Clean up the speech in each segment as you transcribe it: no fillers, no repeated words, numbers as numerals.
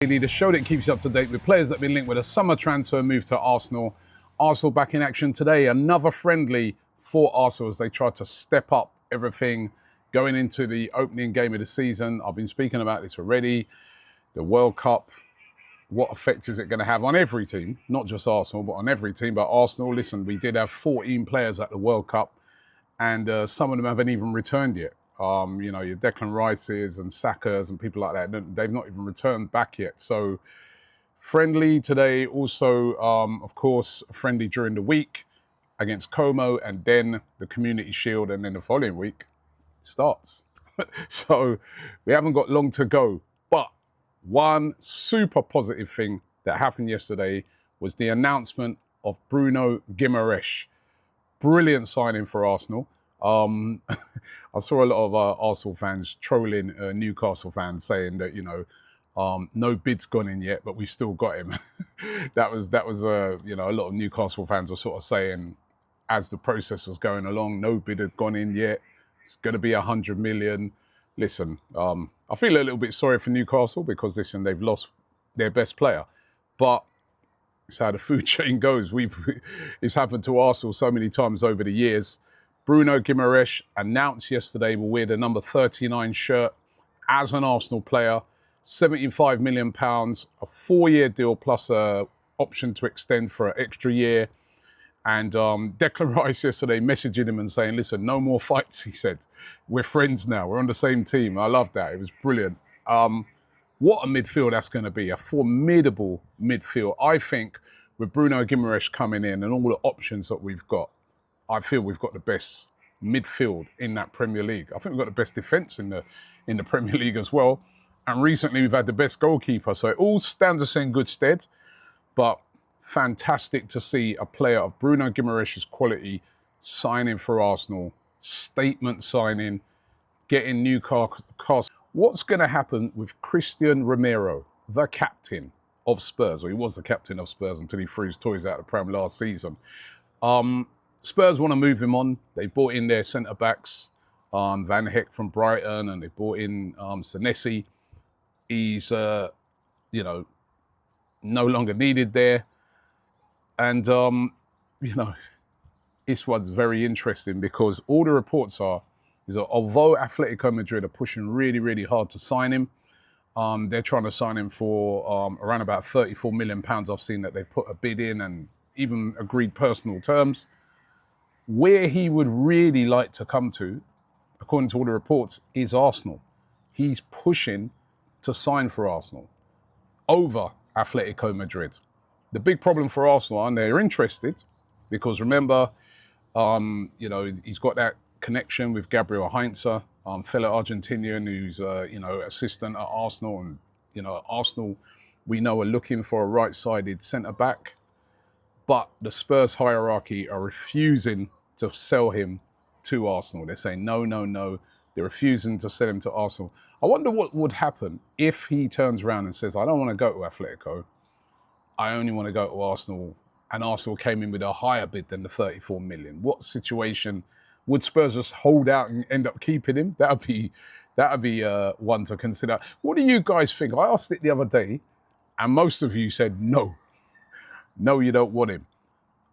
The show that keeps you up to date with players that have been linked with a summer transfer move to Arsenal. Arsenal back in action today. Another friendly for Arsenal as they try to step up everything going into the opening game of the season. I've been speaking about this already. The World Cup, what effect is it going to have on every team? Not just Arsenal, but on every team. But Arsenal, listen, we did have 14 players at the World Cup and some of them haven't even returned yet. You know, your Declan Rices and Sakas and people like that, they've not even returned back yet. So friendly today, also, of course, friendly during the week against Como, and then the Community Shield, and then the following week starts. So we haven't got long to go. But one super positive thing that happened yesterday was the announcement of Bruno Guimaraes. Brilliant signing for Arsenal. I saw a lot of Arsenal fans trolling Newcastle fans saying that, you know, no bid's gone in yet, but we still got him. that was you know, a lot of Newcastle fans were sort of saying as the process was going along, no bid had gone in yet. It's going to be 100 million. Listen, I feel a little bit sorry for Newcastle because, listen, they've lost their best player, but it's how the food chain goes. It's happened to Arsenal so many times over the years. Bruno Guimaraes announced yesterday will wear the number 39 shirt as an Arsenal player. £75 million, a 4-year deal plus an option to extend for an extra year. And Declan Rice yesterday messaging him and saying, listen, no more fights, he said. We're friends now. We're on the same team. I love that. It was brilliant. What a midfield that's going to be, a formidable midfield. I think with Bruno Guimaraes coming in and all the options that we've got, I feel we've got the best midfield in that Premier League. I think we've got the best defence in the Premier League as well. And recently we've had the best goalkeeper. So it all stands us in good stead. But fantastic to see a player of Bruno Guimaraes' quality signing for Arsenal, statement signing, getting Newcastle. What's going to happen with Cristian Romero, the captain of Spurs? Or he was the captain of Spurs until he threw his toys out of the Prem last season. Spurs want to move him on. They brought in their centre-backs, Van Heck from Brighton, and they brought in Senesi. He's, you know, no longer needed there. And, you know, this one's very interesting because all the reports are is that although Atletico Madrid are pushing really, really hard to sign him, they're trying to sign him for around about £34 million. I've seen that they put a bid in and even agreed personal terms. Where he would really like to come to, according to all the reports, is Arsenal. He's pushing to sign for Arsenal over Atletico Madrid. The big problem for Arsenal, and they're interested, because remember, you know, he's got that connection with Gabriel Heinze, fellow Argentinian who's, you know, assistant at Arsenal. And, you know, Arsenal, we know, are looking for a right-sided centre-back. But the Spurs hierarchy are refusing to sell him to Arsenal. They're saying, no, no, no. They're refusing to sell him to Arsenal. I wonder what would happen if he turns around and says, I don't want to go to Atletico. I only want to go to Arsenal. And Arsenal came in with a higher bid than the 34 million. What situation would Spurs just hold out and end up keeping him? That would be one to consider. What do you guys think? I asked it the other day, and most of you said no. No, you don't want him.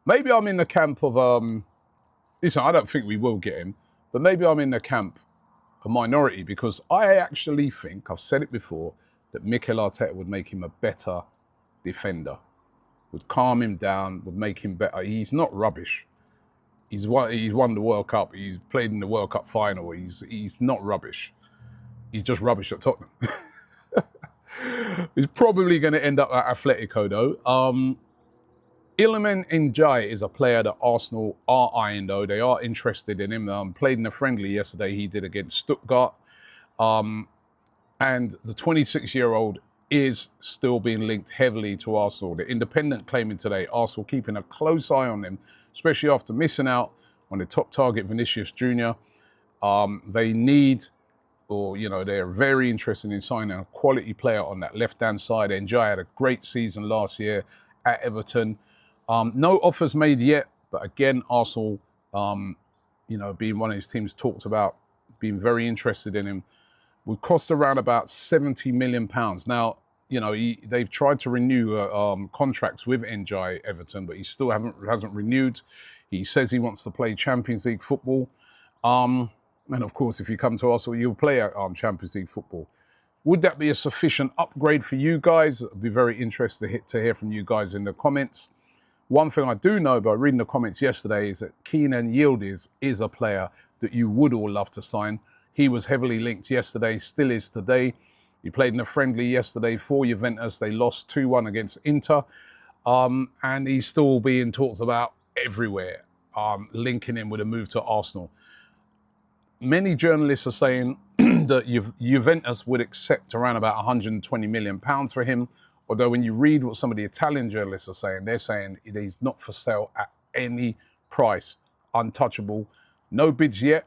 Maybe I'm in the camp of, listen, I don't think we will get him, but maybe I'm in the camp of minority because I actually think, I've said it before, that Mikel Arteta would make him a better defender, would calm him down, would make him better. He's not rubbish. He's won the World Cup. He's played in the World Cup final. He's not rubbish. He's just rubbish at Tottenham. He's probably going to end up at Atletico though. Iliman Ndiaye is a player that Arsenal are eyeing, though. They are interested in him. Played in a friendly yesterday he did against Stuttgart. And the 26-year-old is still being linked heavily to Arsenal. The Independent claiming today Arsenal keeping a close eye on him, especially after missing out on the top target, Vinicius Jr. They need, or, you know, they're very interested in signing a quality player on that left-hand side. Ndiaye had a great season last year at Everton. No offers made yet, but again, Arsenal, you know, being one of his teams talked about, being very interested in him, would cost around about £70 million. Now, you know, they've tried to renew contracts with NJ Everton, but he still hasn't renewed. He says he wants to play Champions League football. And of course, if you come to Arsenal, you'll play Champions League football. Would that be a sufficient upgrade for you guys? I'd be very interested to hear from you guys in the comments. One thing I do know by reading the comments yesterday is that Keenan Yildiz is a player that you would all love to sign. He was heavily linked yesterday, still is today. He played in a friendly yesterday for Juventus. They lost 2-1 against Inter. And he's still being talked about everywhere, linking him with a move to Arsenal. Many journalists are saying that Juventus would accept around about £120 million for him. Although when you read what some of the Italian journalists are saying, they're saying he's not for sale at any price, untouchable. No bids yet,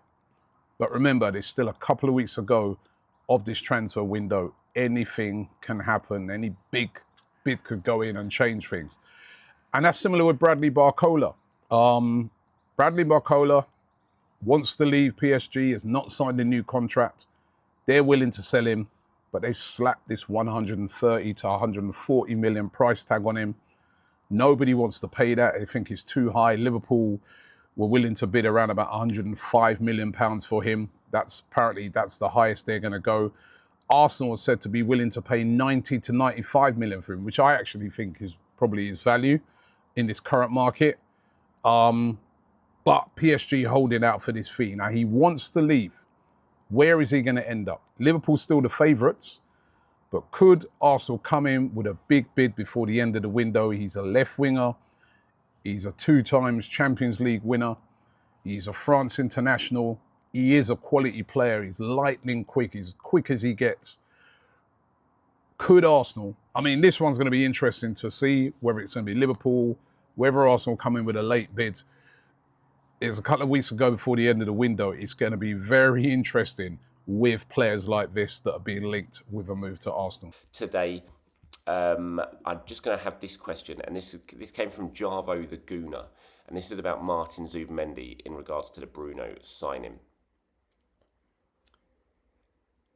but remember, there's still a couple of weeks ago of this transfer window. Anything can happen. Any big bid could go in and change things. And that's similar with Bradley Barcola. Bradley Barcola wants to leave PSG, has not signed a new contract. They're willing to sell him, but they've slapped this 130 to 140 million price tag on him. Nobody wants to pay that. They think it's too high. Liverpool were willing to bid around about 105 million pounds for him. That's the highest they're going to go. Arsenal is said to be willing to pay 90 to 95 million for him, which I actually think is probably his value in this current market. But PSG holding out for this fee. Now, he wants to leave. Where is he going to end up? Liverpool's still the favourites, but could Arsenal come in with a big bid before the end of the window? He's a left winger. He's a 2 times Champions League winner. He's a France international. He is a quality player. He's lightning quick. He's as quick as he gets. Could Arsenal, I mean, this one's going to be interesting to see whether it's going to be Liverpool, whether Arsenal come in with a late bid. It's a couple of weeks ago before the end of the window. It's going to be very interesting with players like this that are being linked with a move to Arsenal. Today, I'm just going to have this question, and this came from Jarvo the Gooner, and this is about Martin Zubimendi in regards to the Bruno signing.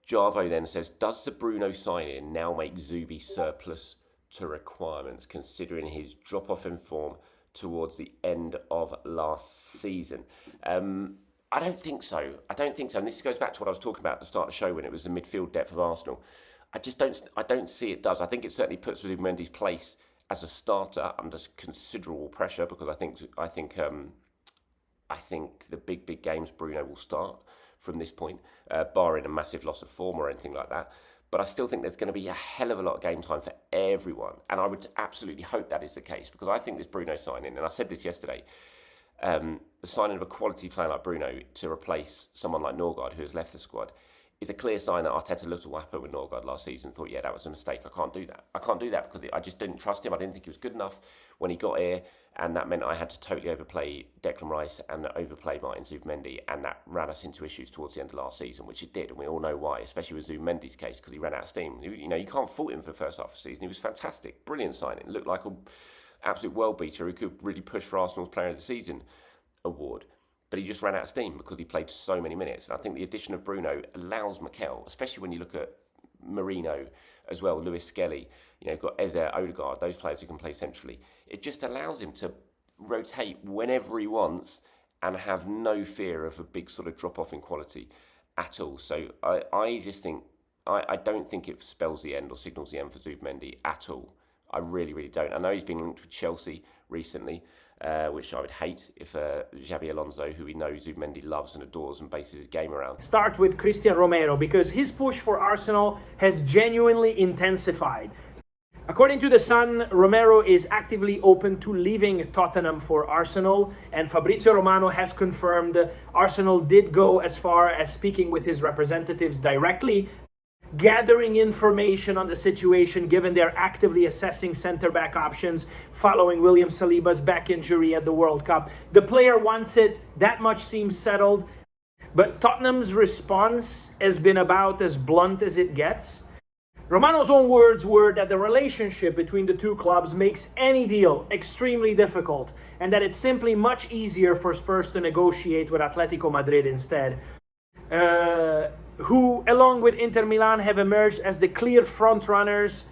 Jarvo then says, does the Bruno signing now make Zubi surplus to requirements, considering his drop-off in form towards the end of last season? I don't think so. And this goes back to what I was talking about at the start of the show when it was the midfield depth of Arsenal. I don't see it does. I think it certainly puts Zubimendi's place as a starter under considerable pressure, because I think the big games Bruno will start from this point, barring a massive loss of form or anything like that. But I still think there's going to be a hell of a lot of game time for everyone. And I would absolutely hope that is the case, because I think this Bruno signing, and I said this yesterday, the signing of a quality player like Bruno to replace someone like Norgard, who has left the squad, is a clear sign that Arteta looked at what happened with Norgard last season and thought, yeah, that was a mistake. I can't do that because I just didn't trust him. I didn't think he was good enough when he got here, and that meant I had to totally overplay Declan Rice and overplay Martin Zubimendi, and that ran us into issues towards the end of last season, which it did, and we all know why, especially with Zubimendi's case, because he ran out of steam. You know, you can't fault him for the first half of the season. He was fantastic, brilliant signing, looked like an absolute world beater who could really push for Arsenal's Player of the Season award. But he just ran out of steam because he played so many minutes. And I think the addition of Bruno allows Mikel, especially when you look at Marino as well, Lewis Skelly, got Ezer, Odegaard, those players who can play centrally. It just allows him to rotate whenever he wants and have no fear of a big sort of drop-off in quality at all. So I just think, I don't think it spells the end or signals the end for Zubimendi at all. I really, really don't. I know he's been linked with Chelsea recently, which I would hate if Xabi Alonso, who we know Zubimendi loves and adores and bases his game around. Start with Cristian Romero, because his push for Arsenal has genuinely intensified. According to The Sun, Romero is actively open to leaving Tottenham for Arsenal, and Fabrizio Romano has confirmed Arsenal did go as far as speaking with his representatives directly, gathering information on the situation, given they're actively assessing centre-back options following William Saliba's back injury at the World Cup. The player wants it, that much seems settled, but Tottenham's response has been about as blunt as it gets. Romano's own words were that the relationship between the two clubs makes any deal extremely difficult, and that it's simply much easier for Spurs to negotiate with Atletico Madrid instead, who, along with Inter Milan, have emerged as the clear front runners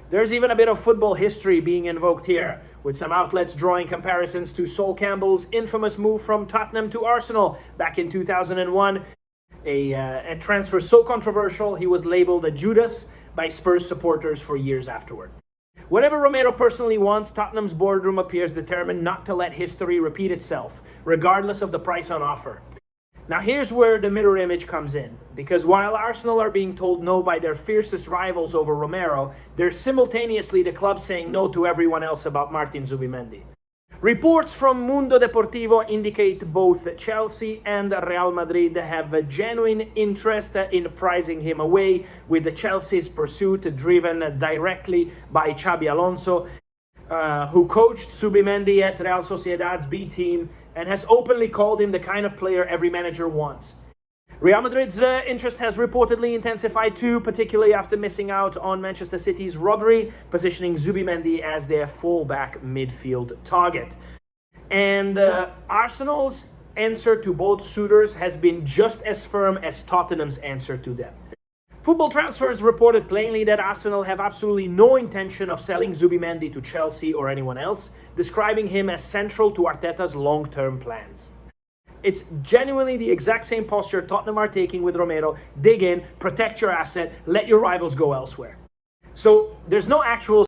There's even a bit of football history being invoked here, with some outlets drawing comparisons to Sol Campbell's infamous move from Tottenham to Arsenal back in 2001, a transfer so controversial he was labelled a Judas by Spurs supporters for years afterward. Whatever Romero personally wants, Tottenham's boardroom appears determined not to let history repeat itself, regardless of the price on offer. Now here's where the mirror image comes in, because while Arsenal are being told no by their fiercest rivals over Romero, they're simultaneously the club saying no to everyone else about Martin Zubimendi. Reports from Mundo Deportivo indicate both Chelsea and Real Madrid have a genuine interest in prizing him away, with the Chelsea's pursuit driven directly by Xabi Alonso, who coached Zubimendi at Real Sociedad's B team and has openly called him the kind of player every manager wants. Real Madrid's interest has reportedly intensified too, particularly after missing out on Manchester City's Rodri, positioning Zubimendi as their fallback midfield target. And Arsenal's answer to both suitors has been just as firm as Tottenham's answer to them. Football Transfers reported plainly that Arsenal have absolutely no intention of selling Zubimendi to Chelsea or anyone else, describing him as central to Arteta's long-term plans. It's genuinely the exact same posture Tottenham are taking with Romero. Dig in, protect your asset, let your rivals go elsewhere. So there's no actual